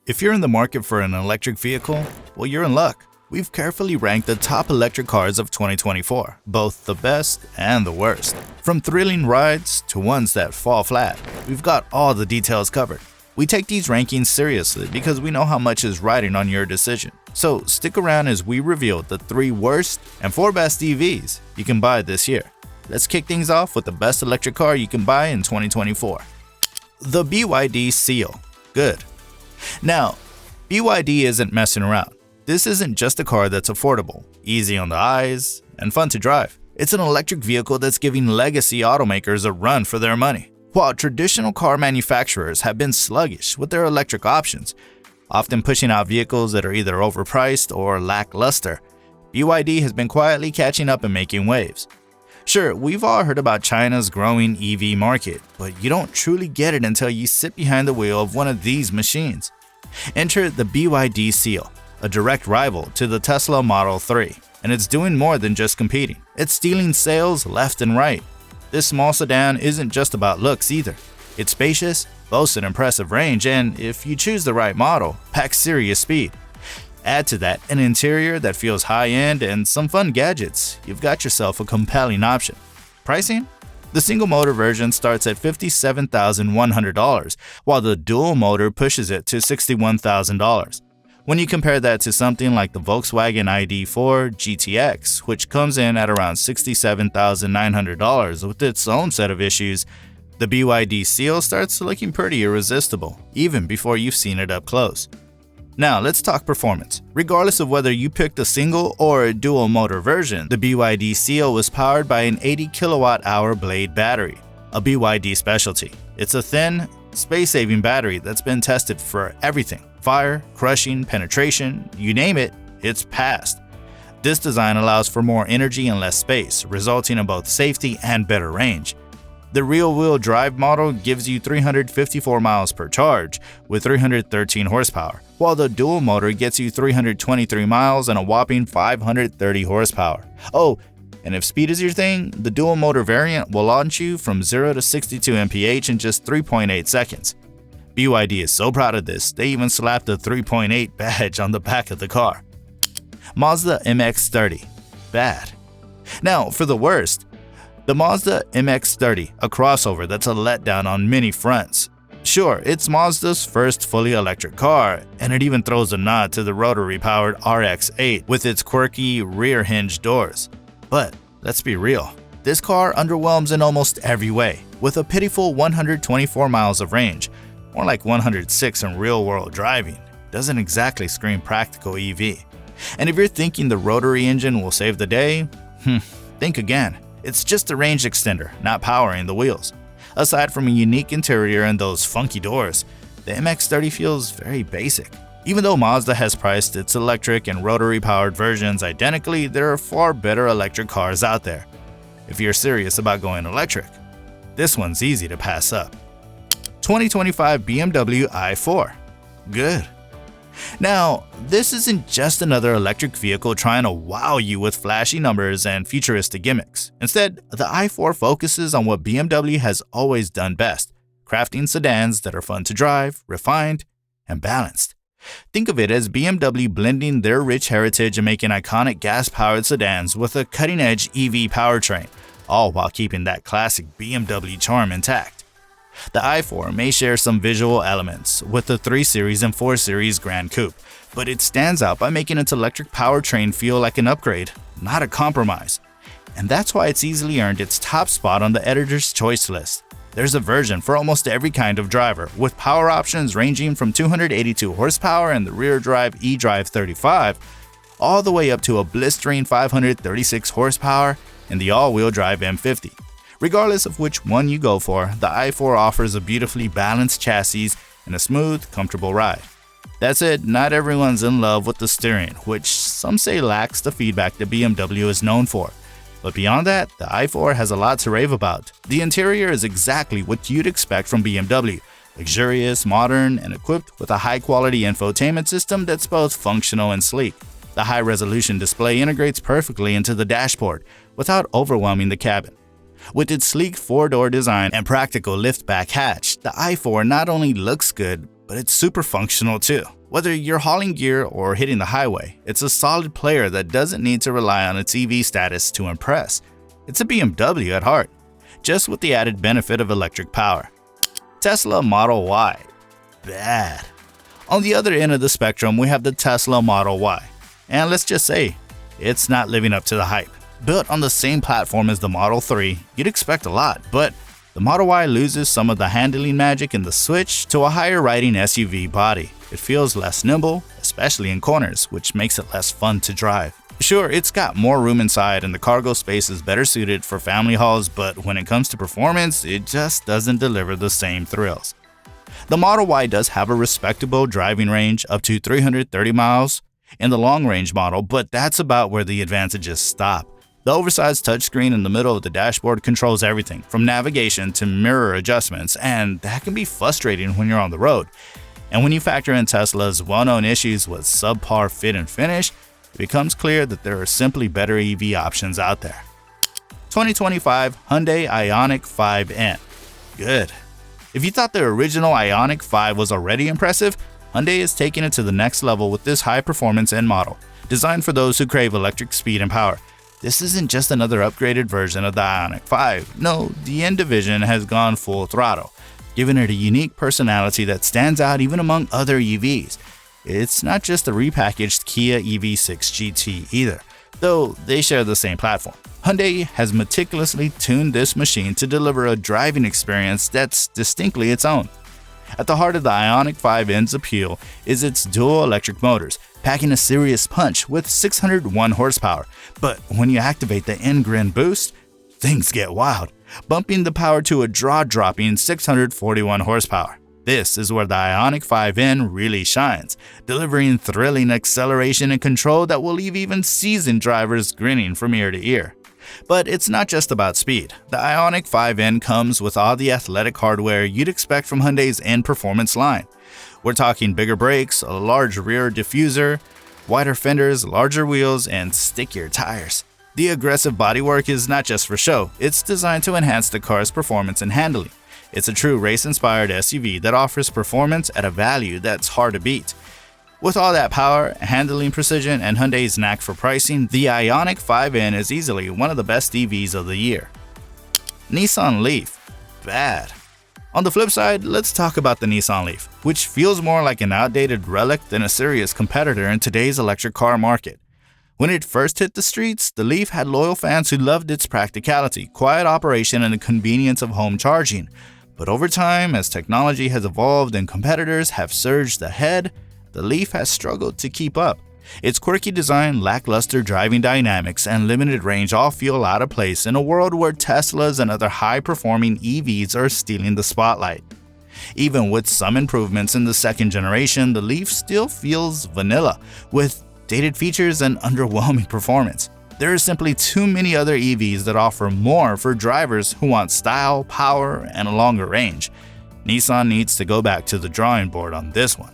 If you're in the market for an electric vehicle, well, you're in luck. We've carefully ranked the top electric cars of 2024, both the best and the worst. From thrilling rides to ones that fall flat, we've got all the details covered. We take these rankings seriously because we know how much is riding on your decision. So stick around as we reveal the 3 worst and 4 best EVs you can buy this year. Let's kick things off with the best electric car you can buy in 2024. The BYD Seal. Good. Now, BYD isn't messing around. This isn't just a car that's affordable, easy on the eyes, and fun to drive. It's an electric vehicle that's giving legacy automakers a run for their money. While traditional car manufacturers have been sluggish with their electric options, often pushing out vehicles that are either overpriced or lackluster, BYD has been quietly catching up and making waves. Sure, we've all heard about China's growing EV market, but you don't truly get it until you sit behind the wheel of one of these machines. Enter the BYD Seal, a direct rival to the Tesla Model 3, and it's doing more than just competing. It's stealing sales left and right. This small sedan isn't just about looks either. It's spacious, boasts an impressive range, and if you choose the right model, packs serious speed. Add to that an interior that feels high-end and some fun gadgets, you've got yourself a compelling option. Pricing? The single-motor version starts at $57,100, while the dual-motor pushes it to $61,000. When you compare that to something like the Volkswagen ID4 GTX, which comes in at around $67,900 with its own set of issues, the BYD Seal starts looking pretty irresistible, even before you've seen it up close. Now let's talk performance. Regardless of whether you picked a single or a dual motor version, the BYD Seal was powered by an 80 kilowatt-hour blade battery, a BYD specialty. It's a thin, space-saving battery that's been tested for everything. Fire, crushing, penetration, you name it, it's passed. This design allows for more energy and less space, resulting in both safety and better range. The rear-wheel drive model gives you 354 miles per charge with 313 horsepower, while the dual motor gets you 323 miles and a whopping 530 horsepower. Oh, and if speed is your thing, the dual motor variant will launch you from 0 to 62 mph in just 3.8 seconds. BYD is so proud of this, they even slapped the 3.8 badge on the back of the car. Mazda MX30 Bad. Now, for the worst, the Mazda MX30, a crossover that's a letdown on many fronts. Sure, it's Mazda's first fully electric car, and it even throws a nod to the rotary-powered RX-8 with its quirky rear-hinge doors. But let's be real, this car underwhelms in almost every way, with a pitiful 124 miles of range, more like 106 in real-world driving. Doesn't exactly scream practical EV. And if you're thinking the rotary engine will save the day, think again. It's just a range extender, not powering the wheels. Aside from a unique interior and those funky doors, the MX-30 feels very basic. Even though Mazda has priced its electric and rotary-powered versions identically, there are far better electric cars out there. If you're serious about going electric, this one's easy to pass up. 2025 BMW i4 Good. Now, this isn't just another electric vehicle trying to wow you with flashy numbers and futuristic gimmicks. Instead, the i4 focuses on what BMW has always done best, crafting sedans that are fun to drive, refined, and balanced. Think of it as BMW blending their rich heritage and making iconic gas-powered sedans with a cutting-edge EV powertrain, all while keeping that classic BMW charm intact. The i4 may share some visual elements with the 3 Series and 4 Series Grand Coupe, but it stands out by making its electric powertrain feel like an upgrade, not a compromise. And that's why it's easily earned its top spot on the Editor's Choice list. There's a version for almost every kind of driver, with power options ranging from 282 horsepower in the rear-drive eDrive 35, all the way up to a blistering 536 horsepower in the all-wheel drive M50. Regardless of which one you go for, the i4 offers a beautifully balanced chassis and a smooth, comfortable ride. That said, not everyone's in love with the steering, which some say lacks the feedback that BMW is known for. But beyond that, the i4 has a lot to rave about. The interior is exactly what you'd expect from BMW, luxurious, modern, and equipped with a high-quality infotainment system that's both functional and sleek. The high-resolution display integrates perfectly into the dashboard without overwhelming the cabin. With its sleek 4-door design and practical lift-back hatch, the i4 not only looks good, but it's super functional too. Whether you're hauling gear or hitting the highway, it's a solid player that doesn't need to rely on its EV status to impress. It's a BMW at heart, just with the added benefit of electric power. Tesla Model Y. Bad. On the other end of the spectrum, we have the Tesla Model Y. And let's just say, it's not living up to the hype. Built on the same platform as the Model 3, you'd expect a lot, but the Model Y loses some of the handling magic in the switch to a higher riding SUV body. It feels less nimble, especially in corners, which makes it less fun to drive. Sure, it's got more room inside and the cargo space is better suited for family hauls, but when it comes to performance, it just doesn't deliver the same thrills. The Model Y does have a respectable driving range up to 330 miles in the long-range model, but that's about where the advantages stop. The oversized touchscreen in the middle of the dashboard controls everything from navigation to mirror adjustments, and that can be frustrating when you're on the road. And when you factor in Tesla's well-known issues with subpar fit and finish, it becomes clear that there are simply better EV options out there. 2025 Hyundai Ionic 5N. Good. If you thought the original Ionic 5 was already impressive, Hyundai is taking it to the next level with this high-performance N model, designed for those who crave electric speed and power. This isn't just another upgraded version of the Ionic 5. No, the N division has gone full throttle, giving it a unique personality that stands out even among other EVs. It's not just a repackaged Kia EV6 GT either, though they share the same platform. Hyundai has meticulously tuned this machine to deliver a driving experience that's distinctly its own. At the heart of the Ionic 5N's appeal is its dual electric motors, packing a serious punch with 601 horsepower. But when you activate the N-Grin boost, things get wild, bumping the power to a jaw-dropping 641 horsepower. This is where the Ionic 5N really shines, delivering thrilling acceleration and control that will leave even seasoned drivers grinning from ear to ear. But it's not just about speed. The Ionic 5N comes with all the athletic hardware you'd expect from Hyundai's N performance line. We're talking bigger brakes, a large rear diffuser, wider fenders, larger wheels, and stickier tires. The aggressive bodywork is not just for show, it's designed to enhance the car's performance and handling. It's a true race-inspired SUV that offers performance at a value that's hard to beat. With all that power, handling precision, and Hyundai's knack for pricing, the Ionic 5N is easily one of the best EVs of the year. Nissan Leaf Bad. On the flip side, let's talk about the Nissan Leaf, which feels more like an outdated relic than a serious competitor in today's electric car market. When it first hit the streets, the Leaf had loyal fans who loved its practicality, quiet operation, and the convenience of home charging. But over time, as technology has evolved and competitors have surged ahead, the Leaf has struggled to keep up. Its quirky design, lackluster driving dynamics, and limited range all feel out of place in a world where Teslas and other high-performing EVs are stealing the spotlight. Even with some improvements in the second generation, the Leaf still feels vanilla, with dated features and underwhelming performance. There are simply too many other EVs that offer more for drivers who want style, power, and a longer range. Nissan needs to go back to the drawing board on this one.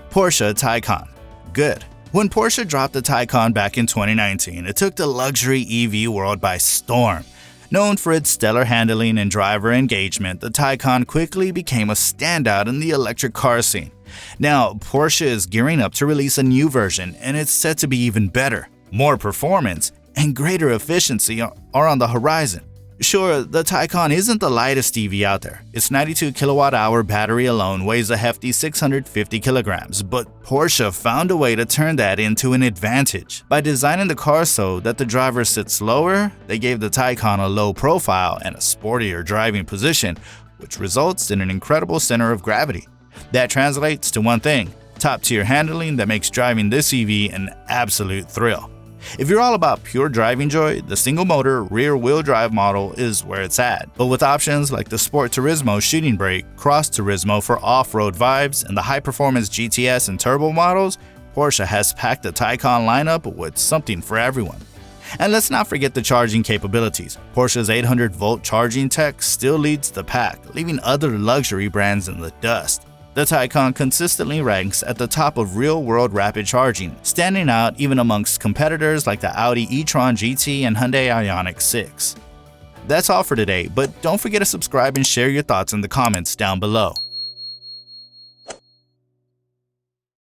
Porsche Taycan. Good. When Porsche dropped the Taycan back in 2019, it took the luxury EV world by storm. Known for its stellar handling and driver engagement, the Taycan quickly became a standout in the electric car scene. Now, Porsche is gearing up to release a new version, and it's set to be even better. More performance and greater efficiency are on the horizon. Sure, the Taycan isn't the lightest EV out there. Its 92 kilowatt-hour battery alone weighs a hefty 650 kilograms, but Porsche found a way to turn that into an advantage. By designing the car so that the driver sits lower, they gave the Taycan a low profile and a sportier driving position, which results in an incredible center of gravity. That translates to one thing: top-tier handling that makes driving this EV an absolute thrill. If you're all about pure driving joy, the single-motor, rear-wheel drive model is where it's at. But with options like the Sport Turismo shooting brake, Cross Turismo for off-road vibes, and the high-performance GTS and turbo models, Porsche has packed the Taycan lineup with something for everyone. And let's not forget the charging capabilities. Porsche's 800-volt charging tech still leads the pack, leaving other luxury brands in the dust. The Taycan consistently ranks at the top of real-world rapid charging, standing out even amongst competitors like the Audi e-tron GT and Hyundai Ioniq 6. That's all for today, but don't forget to subscribe and share your thoughts in the comments down below.